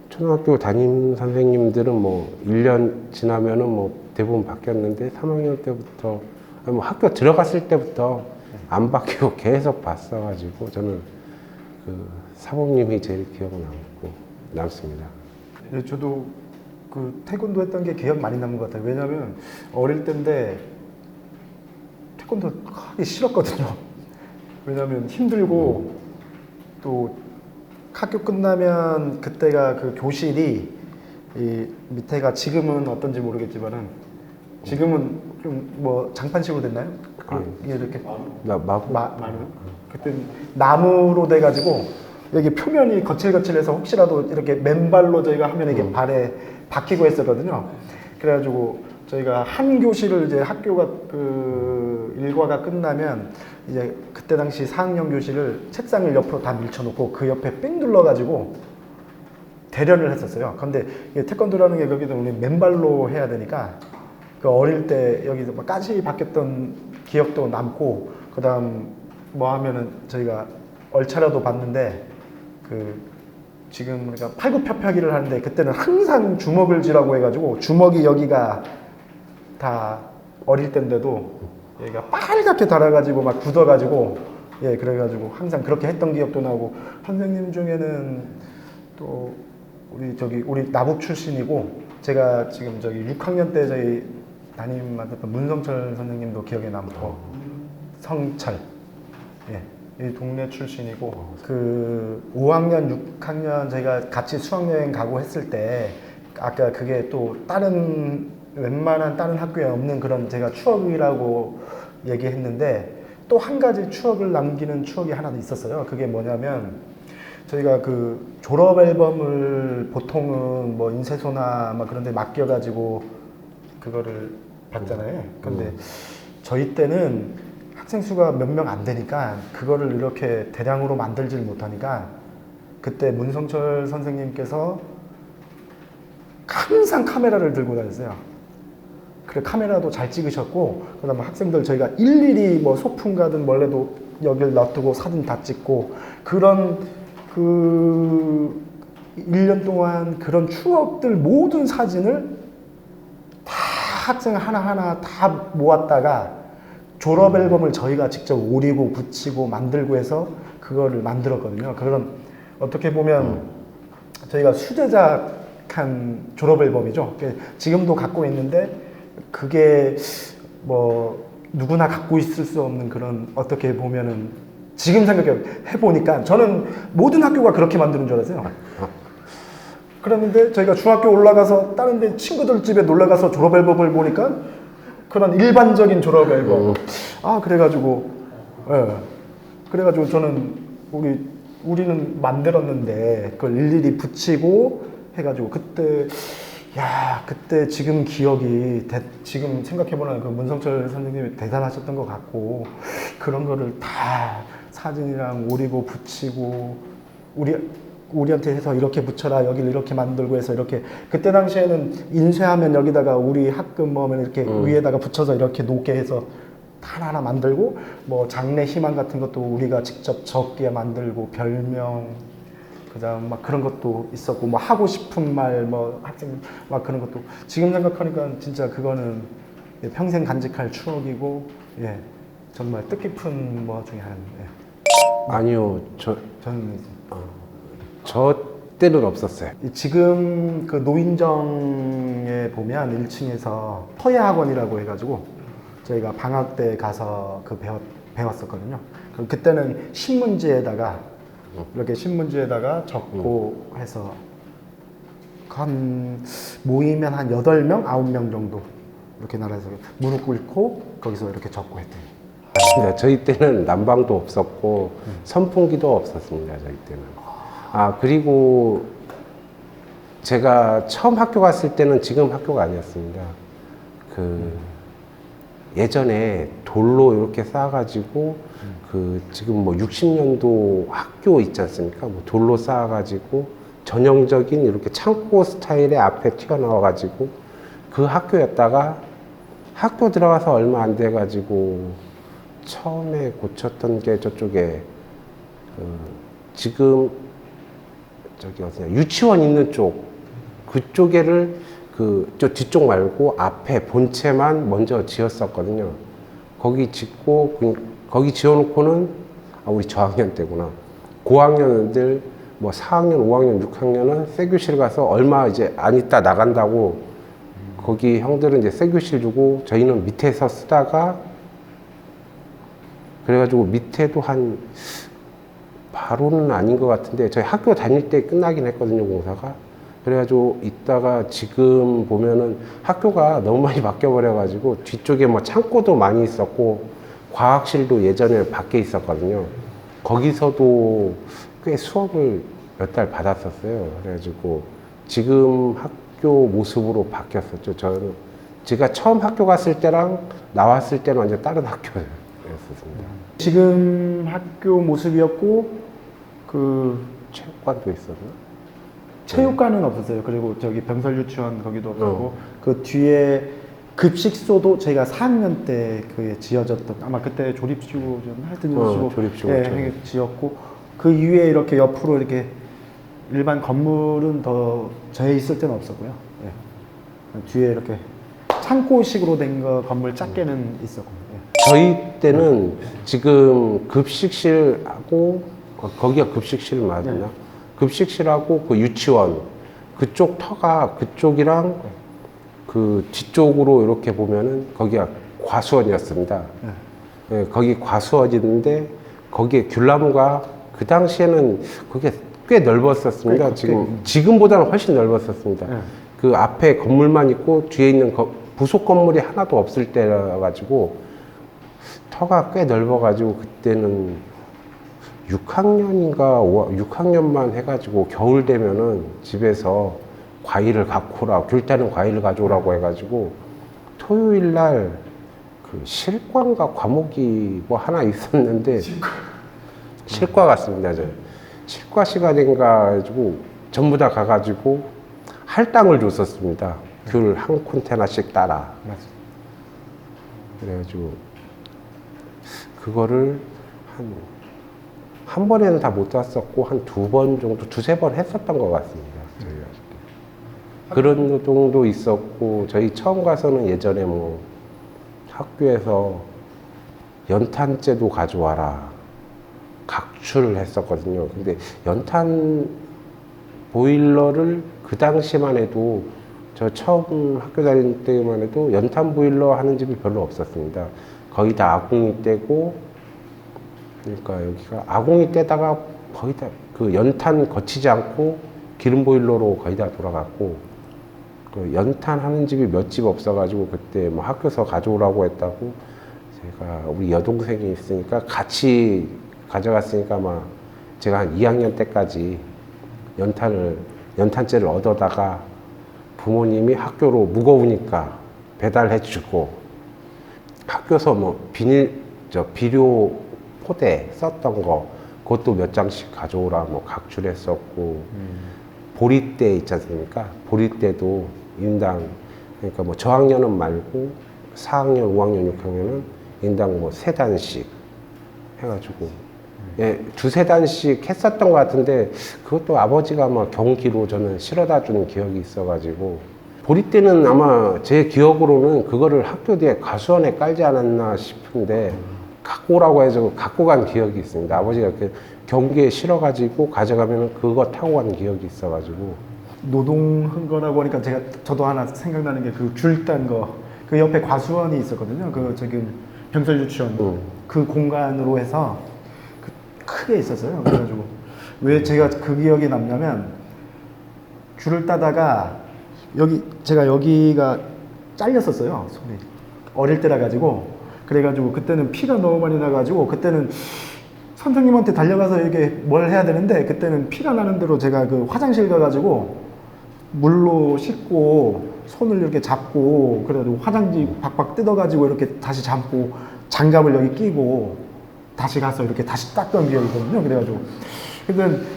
초등학교 담임 선생님들은 뭐 1년 지나면은 뭐 대부분 바뀌었는데 3학년 때부터 뭐 학교 들어갔을 때부터 안 바뀌고 계속 봤어가지고 저는 그 사범님이 제일 기억 남습니다. 저도 그 태권도 했던 게 기억 많이 남는 것 같아요. 왜냐하면 어릴 때인데 태권도 하기 싫었거든요. 왜냐하면 힘들고 또 학교 끝나면 그때가 그 교실이 이 밑에가 지금은 어떤지 모르겠지만은 지금은 좀 뭐 장판식으로 됐나요? 이렇게 마루? 그때 나무로 돼가지고 여기 표면이 거칠거칠해서 혹시라도 이렇게 맨발로 저희가 하면 이게 발에 박히고 했었거든요. 그래가지고 저희가 한 교실을 이제 학교가 그 일과가 끝나면 이제 그때 당시 4학년 교실을 책상을 옆으로 다 밀쳐놓고 그 옆에 뺑 둘러가지고 대련을 했었어요. 그런데 태권도라는 게 거기도 우리 맨발로 해야 되니까 그 어릴 때 여기서 막 까지 바뀌었던 기억도 남고, 그다음 뭐 하면은 저희가 얼차려도 봤는데 그 지금 우리가 팔굽혀펴기를 하는데 그때는 항상 주먹을 쥐라고 해가지고 주먹이 여기가 다 어릴 때인데도 얘가 빨갛게 달아가지고 막 굳어가지고 예 그래가지고 항상 그렇게 했던 기억도 나고 선생님 중에는 또 우리 나북 출신이고 제가 지금 저기 6학년 때 저희 담임 맡았던 문성철 선생님도 기억에 남고 성철 이 동네 출신이고 그 5학년 6학년 저희가 같이 수학여행 가고 했을 때 아까 그게 또 웬만한 다른 학교에 없는 그런 제가 추억이라고 얘기했는데 또 한 가지 추억을 남기는 추억이 하나 있었어요. 그게 뭐냐면 저희가 그 졸업 앨범을 보통은 뭐 인쇄소나 막 그런 데 맡겨가지고 그거를 받잖아요. 근데 저희 때는 학생 수가 몇 명 안 되니까 그거를 이렇게 대량으로 만들질 못하니까 그때 문성철 선생님께서 항상 카메라를 들고 다녔어요. 그래 카메라도 잘 찍으셨고 그다음에 학생들 저희가 일일이 뭐 소풍 가든 멀래도 여길 놔두고 사진 다 찍고 그런 그 1년 동안 그런 추억들 모든 사진을 다 학생 하나하나 다 모았다가 졸업 앨범을 저희가 직접 오리고 붙이고 만들고 해서 그거를 만들었거든요. 그런 어떻게 보면 저희가 수제작한 졸업 앨범이죠. 지금도 갖고 있는데 그게 뭐 누구나 갖고 있을 수 없는 그런 어떻게 보면은 지금 생각해 보니까 저는 모든 학교가 그렇게 만드는 줄 알았어요. 그랬는데 저희가 중학교 올라가서 다른 데 친구들 집에 놀러 가서 졸업 앨범을 보니까 그런 일반적인 졸업 앨범. 그래가지고 저는 우리는 만들었는데 그걸 일일이 붙이고 해가지고 그때 지금 기억이 지금 생각해보면 그 문성철 선생님이 대단하셨던 것 같고 그런 거를 다 사진이랑 오리고 붙이고 우리한테 해서 이렇게 붙여라 여기를 이렇게 만들고 해서 이렇게 그때 당시에는 인쇄하면 여기다가 우리 학급 뭐면 이렇게 위에다가 붙여서 이렇게 놓게 해서 하나하나 만들고 뭐 장래 희망 같은 것도 우리가 직접 적게 만들고 별명 그다음 막 그런 것도 있었고 뭐 하고 싶은 말 뭐 학생 막 그런 것도 지금 생각하니까 진짜 그거는 평생 간직할 추억이고 정말 뜻깊은 뭐 중에 하나인데 아니요 저는 저 때는 없었어요. 지금 그 노인정에 보면 1층에서 서예학원이라고 해가지고 저희가 방학 때 가서 배웠었거든요. 그때는 신문지에다가 이렇게 신문지에다가 적고 해서 한 모이면 한 8명, 9명 정도 이렇게 나라에서 무릎 꿇고 거기서 이렇게 적고 했대요. 네, 저희 때는 난방도 없었고 선풍기도 없었습니다. 저희 때는. 그리고 제가 처음 학교 갔을 때는 지금 학교가 아니었습니다. 예전에 돌로 이렇게 쌓아가지고 지금 뭐 60년도 학교 있지 않습니까? 뭐 돌로 쌓아가지고 전형적인 이렇게 창고 스타일의 앞에 튀어나와가지고 그 학교였다가 학교 들어가서 얼마 안 돼가지고 처음에 고쳤던 게 저쪽에 지금 저기 어디냐 유치원 있는 쪽 그쪽에를 저 뒤쪽 말고 앞에 본체만 먼저 지었었거든요. 거기 짓고 거기 지어놓고는 우리 저학년 때구나. 고학년들 뭐 4학년, 5학년, 6학년은 쇠교실 가서 얼마 이제 안 있다 나간다고 거기 형들은 이제 쇠교실 주고 저희는 밑에서 쓰다가 그래가지고 밑에도 바로는 아닌 것 같은데 저희 학교 다닐 때 끝나긴 했거든요, 공사가. 그래가지고 이따가 지금 보면은 학교가 너무 많이 바뀌어버려가지고 뒤쪽에 뭐 창고도 많이 있었고 과학실도 예전에 밖에 있었거든요. 거기서도 꽤 수업을 몇 달 받았었어요. 그래가지고 지금 학교 모습으로 바뀌었었죠. 제가 처음 학교 갔을 때랑 나왔을 때는 완전 다른 학교였습니다. 지금 학교 모습이었고 체육관도 있었나? 체육관은 없었어요. 그리고 저기 병설 유치원 거기도 없었고 그 뒤에 급식소도 제가 4학년 때 그게 지어졌던 아마 그때 조립식으로 좀 하여튼 조립식으로 지었고 그 위에 이렇게 옆으로 이렇게 일반 건물은 더 저에 있을 때는 없었고요. 예. 뒤에 이렇게 창고식으로 된 거 건물 작게는 있었고. 예. 저희 때는 지금 급식실하고 거기가 급식실 맞나? 네. 급식실하고 그 유치원 그쪽 터가 그쪽이랑 그 뒤쪽으로 이렇게 보면은 거기가 과수원이었습니다. 네. 예, 거기 과수원인데 거기에 귤나무가 그 당시에는 그게 꽤 넓었었습니다. 지금보다는 훨씬 넓었었습니다. 네. 그 앞에 건물만 있고 뒤에 있는 부속 건물이 하나도 없을 때라 가지고 터가 꽤 넓어가지고 그때는 6학년인가 6학년만 해가지고 겨울 되면은 집에서 과일을 갖고 오라고 귤 따는 과일을 가져오라고 해가지고 토요일 날 그 실과인가 과목이 뭐 하나 있었는데 실과 같습니다. 실과 시간인가 해가지고 전부 다 가가지고 할당을 줬었습니다. 귤 한 콘테나씩 따라. 그래가지고 그거를 한 번에는 다 못 땄었고 한 두 번 정도, 두세 번 했었던 것 같습니다. 저희가. 그런 노동도 있었고 저희 처음 가서는 예전에 뭐 학교에서 연탄재도 가져와라 각출을 했었거든요. 근데 연탄 보일러를 그 당시만 해도 저 처음 학교 다닐 때만 해도 연탄 보일러 하는 집이 별로 없었습니다. 거의 다 아궁이 떼고, 그러니까 여기가 아궁이 떼다가 거의 다 그 연탄 거치지 않고 기름 보일러로 거의 다 돌아갔고, 그 연탄 하는 집이 몇 집 없어가지고 그때 뭐 학교에서 가져오라고 했다고 제가 우리 여동생이 있으니까 같이 가져갔으니까 막 제가 한 2학년 때까지 연탄재를 얻어다가 부모님이 학교로 무거우니까 배달해주고 학교에서 뭐 비료 포대 썼던 거 그것도 몇 장씩 가져오라 뭐 각출했었고 보리대 있지 않습니까? 보리대도 인당 그러니까 뭐 저학년은 말고 4학년, 5학년, 6학년은 인당 뭐 3단씩 해가지고 예, 두세 단씩 했었던 것 같은데 그것도 아버지가 막 경기로 저는 실어다 주는 기억이 있어가지고 보리대는 아마 제 기억으로는 그거를 학교 뒤에 가수원에 깔지 않았나 싶은데 갖고 오라고 해서 갖고 간 기억이 있습니다. 아버지가 그 경기에 실어가지고 가져가면 그거 타고 간 기억이 있어가지고 노동한 거라고 하니까 저도 하나 생각나는 게 그 귤 딴 거 그 옆에 과수원이 있었거든요. 그 지금 병설 유치원 그 공간으로 해서 크게 있었어요. 그래가지고 왜 제가 그 기억이 남냐면 귤을 따다가 제가 여기가 잘렸었어요. 손이 어릴 때라 가지고 그래가지고 그때는 피가 너무 많이 나가지고 그때는 선생님한테 달려가서 이게 뭘 해야 되는데 그때는 피가 나는 대로 제가 그 화장실 가가지고 물로 씻고 손을 이렇게 잡고 그래가지고 화장지 박박 뜯어가지고 이렇게 다시 잡고 장갑을 여기 끼고 다시 가서 이렇게 다시 닦던 기억이거든요. 그래가지고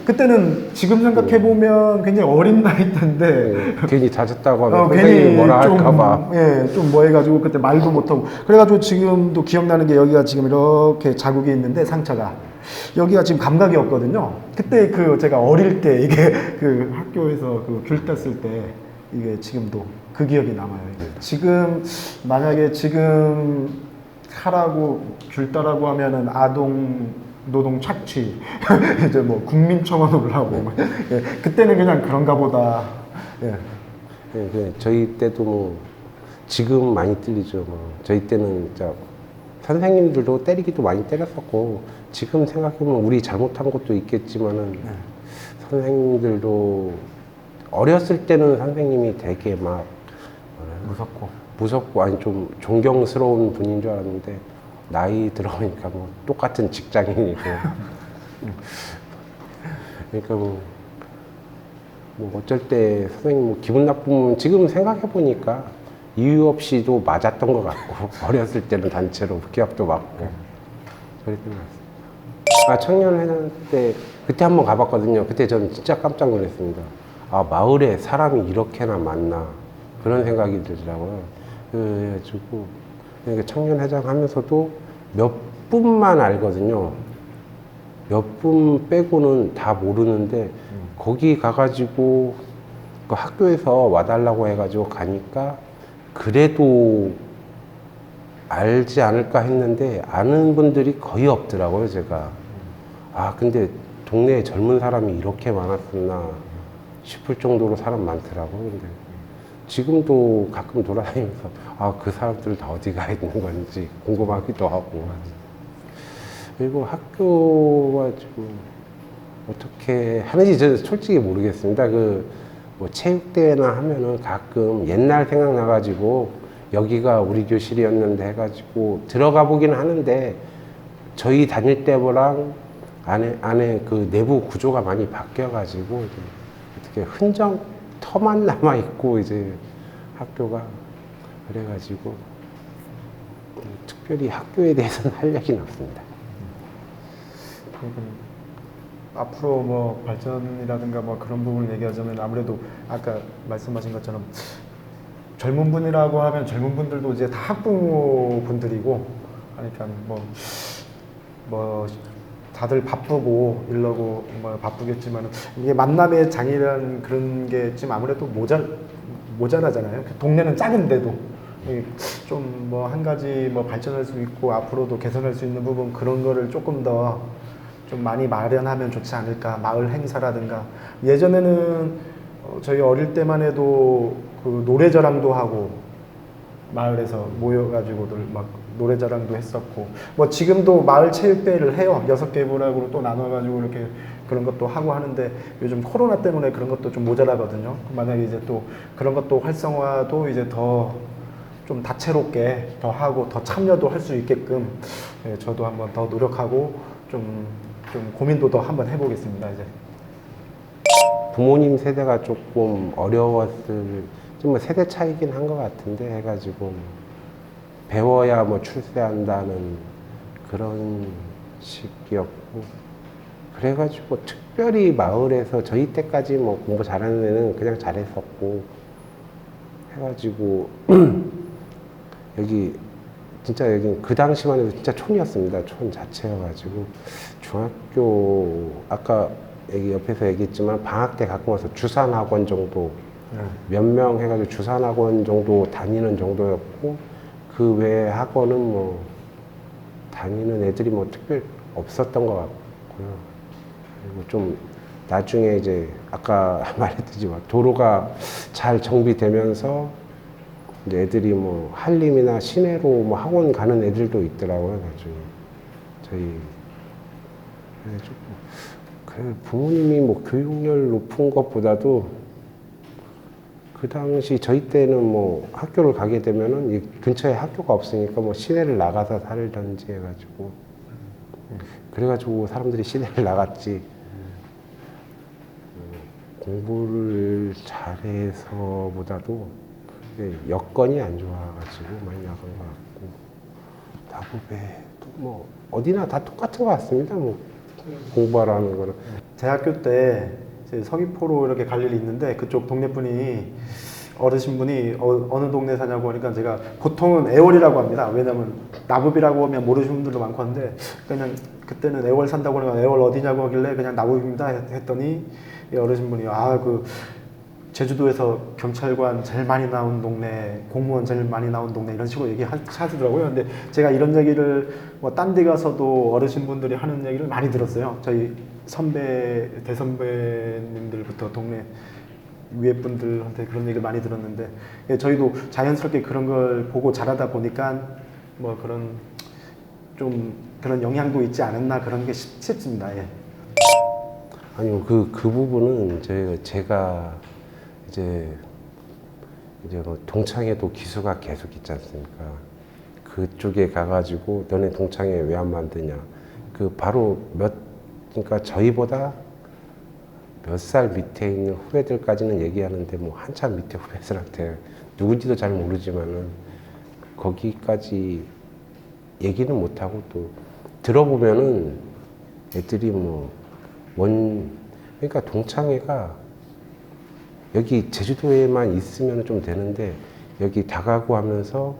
그때는 지금 생각해보면 굉장히 어린 나이 때인데 괜히 다쳤다고 하면 괜히 선생님이 뭐라 할까봐 좀 뭐 해가지고 그때 말도 못하고 그래가지고 지금도 기억나는 게 여기가 지금 이렇게 자국이 있는데 상처가 여기가 지금 감각이 없거든요. 그때 제가 어릴 때 이게 그 학교에서 그 귤 땄을 때 이게 지금도 그 기억이 남아요. 지금 만약에 지금 하라고 귤 따라고 하면은 아동 노동 착취 이제 뭐 국민청원 올라오고 예, 그때는 그냥 그런가 보다. 예. 저희 때도 뭐 지금 많이 때리죠. 뭐 저희 때는 진짜 선생님들도 때리기도 많이 때렸었고 지금 생각해보면 우리 잘못한 것도 있겠지만은 선생님들도 어렸을 때는 선생님이 되게 막 무섭고 아니 좀 존경스러운 분인 줄 알았는데 나이 들어보니까 뭐 똑같은 직장인이고 그러니까 뭐 어쩔 때 선생님 뭐 기분 나쁘면 지금 생각해 보니까 이유 없이도 맞았던 것 같고 어렸을 때는 단체로 기합도 맞고 그랬던 것 같습니다. 청년회장 때 그때 한번 가봤거든요. 그때 저는 진짜 깜짝 놀랐습니다. 아 마을에 사람이 이렇게나 많나 그런 생각이 들더라고요. 그래가지고 그러니까 청년회장 하면서도 몇 분만 알거든요. 몇 분 빼고는 다 모르는데 거기 가가지고 그 학교에서 와달라고 해가지고 가니까 그래도 알지 않을까 했는데 아는 분들이 거의 없더라고요, 제가. 아, 근데 동네에 젊은 사람이 이렇게 많았었나 싶을 정도로 사람 많더라고요. 근데 지금도 가끔 돌아다니면서 아, 그 사람들 다 어디 가 있는 건지 궁금하기도 하고. 그리고 학교가 지금 어떻게 하는지 저는 솔직히 모르겠습니다. 뭐 체육대회나 하면은 가끔 옛날 생각나가지고 여기가 우리 교실이었는데 해가지고 들어가 보긴 하는데 저희 다닐 때랑 안에 그 내부 구조가 많이 바뀌어가지고 이제 어떻게 흔적터만 남아있고 이제 학교가 그래가지고 특별히 학교에 대해서는 할 얘기는 없습니다. 앞으로 뭐 발전이라든가 뭐 그런 부분을 얘기하자면 아무래도 아까 말씀하신 것처럼 젊은 분이라고 하면 젊은 분들도 이제 다 학부모 분들이고 하니까 뭐 다들 바쁘고 일러고 뭐 바쁘겠지만 이게 만남의 장이라는 그런 게 지금 아무래도 모자라잖아요. 동네는 작은데도 좀 뭐 한 가지 뭐 발전할 수 있고 앞으로도 개선할 수 있는 부분 그런 거를 조금 더 좀 많이 마련하면 좋지 않을까. 마을 행사라든가 예전에는 저희 어릴 때만 해도 그 노래자랑도 하고 마을에서 모여가지고들 막 노래자랑도 했었고 뭐 지금도 마을 체육대회를 해요. 6개 부락으로 또 나눠가지고 이렇게 그런 것도 하고 하는데 요즘 코로나 때문에 그런 것도 좀 모자라거든요. 만약에 이제 또 그런 것도 활성화도 이제 더 좀 다채롭게 더 하고 더 참여도 할 수 있게끔 저도 한번 더 노력하고 좀 고민도 더 한번 해보겠습니다. 이제 부모님 세대가 조금 어려웠을 좀 세대 차이긴 한 것 같은데 해가지고 배워야 뭐 출세한다는 그런 식이었고 그래가지고 특별히 마을에서 저희 때까지 뭐 공부 잘하는 애는 그냥 잘했었고 해가지고 여기 진짜 여기 그 당시만 해도 진짜 촌이었습니다. 촌 자체여가지고 중학교 아까 여기 옆에서 얘기했지만 방학 때 가끔 와서 주산학원 정도 몇 명 해가지고 주산학원 정도 다니는 정도였고 그 외에 학원은 뭐 다니는 애들이 뭐 특별 없었던 것 같고요. 그리고 좀 나중에 이제 아까 말했듯이 도로가 잘 정비되면서 이제 애들이 뭐 한림이나 시내로 뭐 학원 가는 애들도 있더라고요. 나중에 저희 그래가지고 그래 부모님이 뭐 교육열 높은 것보다도 그 당시 저희 때는 뭐 학교를 가게 되면은 이 근처에 학교가 없으니까 뭐 시내를 나가서 살던지 해가지고 그래가지고 사람들이 시내를 나갔지 공부를 잘해서보다도 여건이 안 좋아가지고 많이 나간 것 같고 나고배도 뭐 어디나 다 똑같은 것 같습니다. 뭐 공부하라는 거는 대학교 때 이제 서귀포로 이렇게 갈 일이 있는데 그쪽 동네 분이 어르신분이 어느 동네 사냐고 하니까 제가 보통은 애월이라고 합니다. 왜냐면 나부비라고 하면 모르시는 분들도 많고 한데 그냥 그때는 애월 산다고 하니까 애월 어디냐고 하길래 그냥 나부비입니다 했더니 이 어르신분이 그 제주도에서 경찰관 제일 많이 나온 동네, 공무원 제일 많이 나온 동네 이런 식으로 얘기하시더라고요. 근데 제가 이런 얘기를 뭐 딴 데 가서도 어르신분들이 하는 얘기를 많이 들었어요. 저희 대선배님들부터 동네 위에 분들한테 그런 얘기를 많이 들었는데 저희도 자연스럽게 그런 걸 보고 자라다 보니까 뭐 그런 영향도 있지 않았나 그런 게 싶습니다. 예. 아니요 그 부분은 제가 이제 뭐 동창회도 기수가 계속 있지 않습니까? 그쪽에 가가지고 너네 동창회 왜 안 만드냐? 그 바로 그러니까 저희보다 몇 살 밑에 있는 후배들까지는 얘기하는데 뭐 한참 밑에 후배들한테 누군지도 잘 모르지만은 거기까지 얘기는 못 하고 또 들어보면은 애들이 그러니까 동창회가 여기 제주도에만 있으면 좀 되는데 여기 다가구 하면서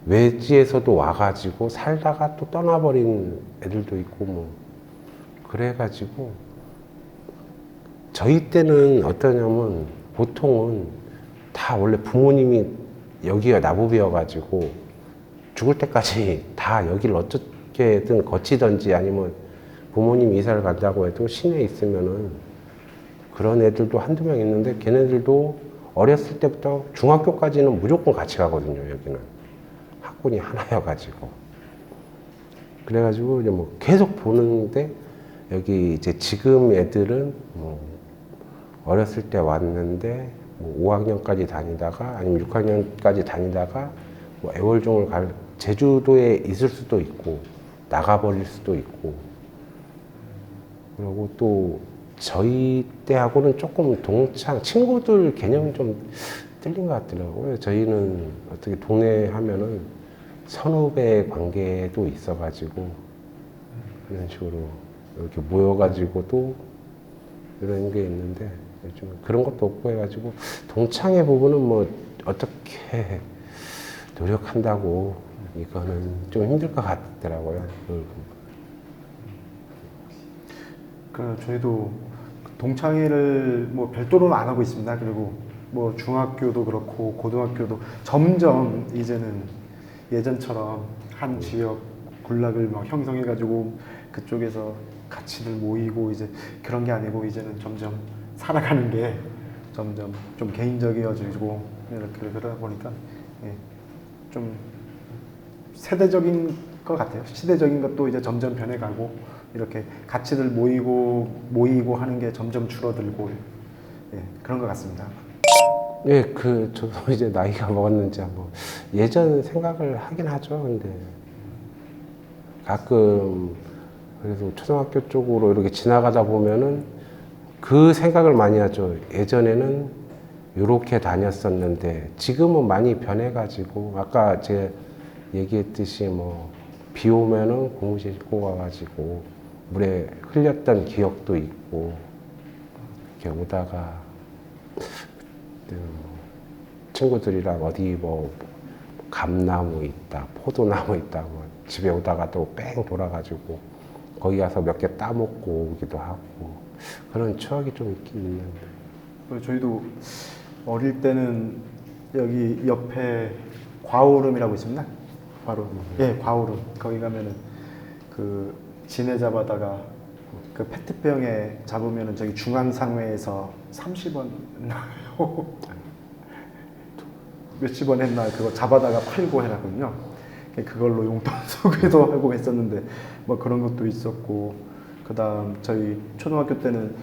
외지에서도 와가지고 살다가 또 떠나버린 애들도 있고 뭐 그래가지고 저희 때는 어떠냐면 보통은 다 원래 부모님이 여기가 나부비여가지고 죽을 때까지 다 여기를 어떻게든 거치든지 아니면 부모님 이사를 간다고 해도 시내에 있으면은 그런 애들도 한두 명 있는데 걔네들도 어렸을 때부터 중학교까지는 무조건 같이 가거든요. 여기는 학군이 하나여가지고 그래가지고 이제 뭐 계속 보는데 여기 이제 지금 애들은 뭐 어렸을 때 왔는데 뭐 5학년까지 다니다가 아니면 6학년까지 다니다가 뭐 애월중을 갈 제주도에 있을 수도 있고 나가버릴 수도 있고 그리고 또 저희 때하고는 조금 동창 친구들 개념이 좀 틀린 것 같더라고요. 저희는 어떻게 동네 하면은 선후배 관계도 있어가지고 이런 식으로 이렇게 모여가지고도 이런 게 있는데 요즘 그런 것도 없고 해가지고 동창회 부분은 뭐 어떻게 노력한다고 이거는 좀 힘들 것 같더라고요. 저희도 동창회를 뭐 별도로는 안 하고 있습니다. 그리고 뭐 중학교도 그렇고 고등학교도 점점 이제는 예전처럼 한 지역 군락을 막 형성해가지고 그쪽에서 같이들 모이고 이제 그런 게 아니고 이제는 점점 살아가는 게 점점 좀 개인적이어지고 이렇게 그러다 보니까 예, 좀 세대적인 것 같아요. 시대적인 것도 이제 점점 변해가고 이렇게 같이들 모이고 하는 게 점점 줄어들고 예, 그런 것 같습니다. 예, 저도 이제 나이가 먹었는지 뭐 예전 생각을 하긴 하죠. 근데 가끔 그래도 초등학교 쪽으로 이렇게 지나가다 보면은 그 생각을 많이 하죠. 예전에는 이렇게 다녔었는데 지금은 많이 변해가지고 아까 제가 얘기했듯이 뭐 비 오면은 고무신 신고 가가지고 물에 흘렸던 기억도 있고 이렇게 오다가 그때는 뭐 친구들이랑 어디 뭐 감나무 있다, 포도나무 있다, 뭐 집에 오다가 또 뺑 돌아가지고 거기 가서 몇 개 따먹고 오기도 하고 그런 추억이 좀 있긴 있는데. 저희도 어릴 때는 여기 옆에 과오름이라고 있습니다. 바로 예, 과오름. 거기 가면은 그 지네 잡아다가 그 페트병에 잡으면은 저기 중앙상회에서 30원 나요. 몇십 원 했나 그거 잡아다가 팔고 해놨거든요. 그걸로 용돈 쓰기도 하고 했었는데 뭐 그런 것도 있었고 그다음 저희 초등학교 때는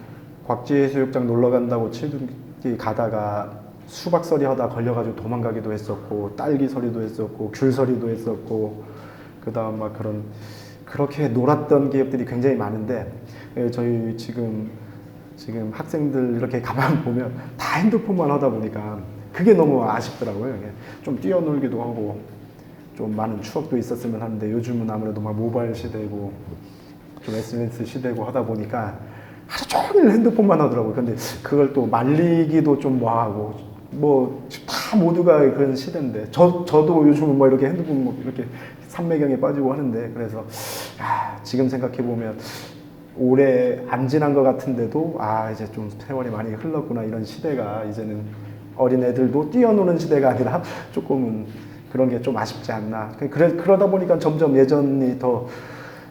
곽지해수욕장 놀러 간다고 칠둥기 가다가 수박서리 하다 걸려가지고 도망가기도 했었고 딸기서리도 했었고 귤서리도 했었고 그다음 막 그렇게 놀았던 기억들이 굉장히 많은데 저희 지금 학생들 이렇게 가만 보면 다 핸드폰만 하다 보니까 그게 너무 아쉽더라고요. 좀 뛰어놀기도 하고 좀 많은 추억도 있었으면 하는데 요즘은 아무래도 막 모바일 시대고 좀 SNS 시대고 하다 보니까 하루 종일 핸드폰만 하더라고요. 근데 그걸 또 말리기도 좀 뭐하고 뭐 다 모두가 그런 시대인데 저도 요즘은 뭐 이렇게 핸드폰 뭐 이렇게 삼매경에 빠지고 하는데 그래서 지금 생각해 보면 오래 안 지난 것 같은데도 이제 좀 세월이 많이 흘렀구나 이런 시대가 이제는 어린 애들도 뛰어노는 시대가 아니라 조금은 그런 게 좀 아쉽지 않나. 그러다 보니까 점점 예전이 더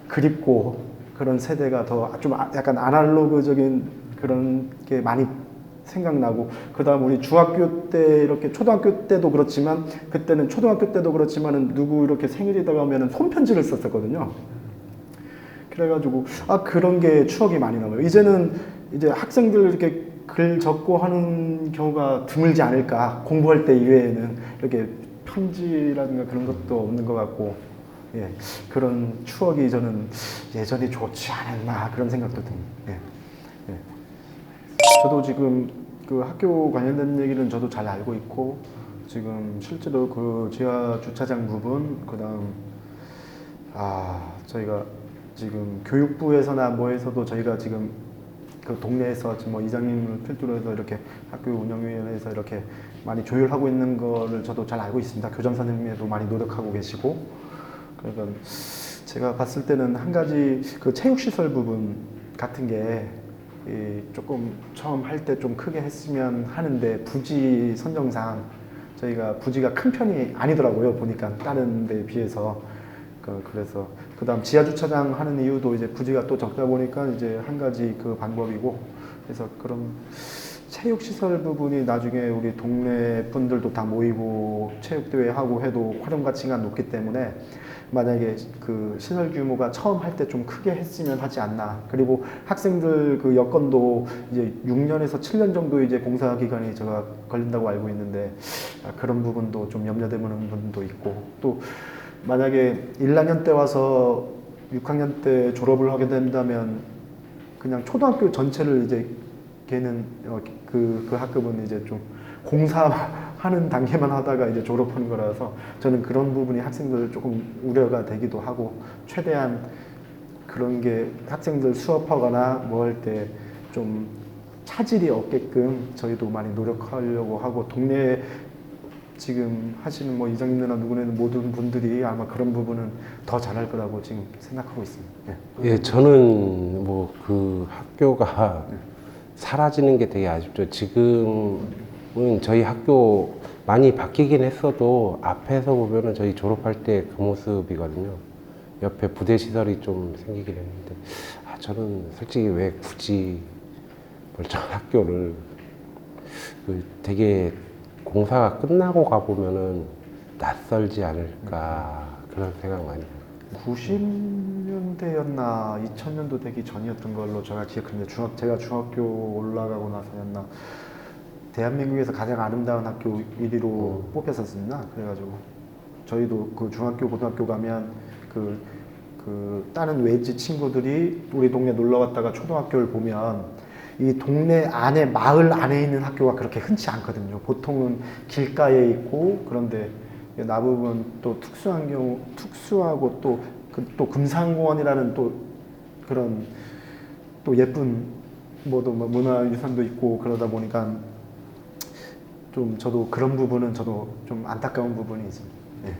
그립고 그런 세대가 더 좀 약간 아날로그적인 그런 게 많이 생각나고 그다음 우리 중학교 때 이렇게 초등학교 때도 그렇지만 그때는 초등학교 때도 그렇지만은 누구 이렇게 생일이다 하면은 손편지를 썼었거든요. 그래가지고 그런 게 추억이 많이 남아요. 이제는 이제 학생들 이렇게 글 적고 하는 경우가 드물지 않을까. 공부할 때 이외에는 이렇게 편지라든가 그런 것도 없는 것 같고 예, 그런 추억이 저는 예전이 좋지 않았나 그런 생각도 듭니다. 예. 저도 지금 그 학교 관련된 얘기는 저도 잘 알고 있고 지금 실제로 그 지하 주차장 부분 그다음 저희가 지금 교육부에서나 뭐에서도 저희가 지금 그 동네에서 지금 뭐 이장님을 필두로 해서 이렇게 학교 운영위원회에서 이렇게 많이 조율하고 있는 거를 저도 잘 알고 있습니다. 교장 선생님도 많이 노력하고 계시고 그러니까 제가 봤을 때는 한 가지 그 체육시설 부분 같은 게 조금 처음 할 때 좀 크게 했으면 하는데 부지 선정상 저희가 부지가 큰 편이 아니더라고요. 보니까 다른 데에 비해서. 그래서 그다음 지하 주차장 하는 이유도 이제 부지가 또 적다 보니까 이제 한 가지 그 방법이고, 그래서 그런 체육 시설 부분이 나중에 우리 동네 분들도 다 모이고 체육 대회 하고 해도 활용 가치가 높기 때문에 만약에 그 시설 규모가 처음 할 때 좀 크게 했으면 하지 않나. 그리고 학생들 그 여건도 이제 6년에서 7년 정도 이제 공사 기간이 제가 걸린다고 알고 있는데, 그런 부분도 좀 염려되는 부분도 있고, 또 만약에 1학년 때 와서 6학년 때 졸업을 하게 된다면 그냥 초등학교 전체를 이제 걔는 그 학급은 이제 좀 공사하는 단계만 하다가 이제 졸업하는 거라서 저는 그런 부분이 학생들 조금 우려가 되기도 하고, 최대한 그런 게 학생들 수업하거나 뭐 할 때 좀 차질이 없게끔 저희도 많이 노력하려고 하고, 동네 지금 하시는 뭐 이장님이나 누구는 모든 분들이 아마 그런 부분은 더 잘할 거라고 지금 생각하고 있습니다. 예. 예, 저는 뭐 그 학교가 사라지는 게 되게 아쉽죠. 지금은 저희 학교 많이 바뀌긴 했어도 앞에서 보면은 저희 졸업할 때 그 모습이거든요. 옆에 부대 시설이 좀 생기긴 했는데, 저는 솔직히 왜 굳이 멀쩡한 학교를 되게 공사가 끝나고 가보면은 낯설지 않을까 그런 생각 많이 해요. 90년대였나 2000년도 되기 전이었던 걸로 제가 기억하는데, 제가 중학교 올라가고 나서였나 대한민국에서 가장 아름다운 학교 1위로 뽑혔었습니다. 그래가지고 저희도 그 중학교 고등학교 가면 그 다른 외지 친구들이 우리 동네 놀러 갔다가 초등학교를 보면 이 동네 안에 마을 안에 있는 학교가 그렇게 흔치 않거든요. 보통은 길가에 있고, 그런데 나부분 또 특수한 경우 특수하고 또 금산공원이라는 또 그런 또 예쁜 뭐도 문화유산도 있고 그러다 보니까 좀 저도 그런 부분은 저도 좀 안타까운 부분이 있습니다. 네.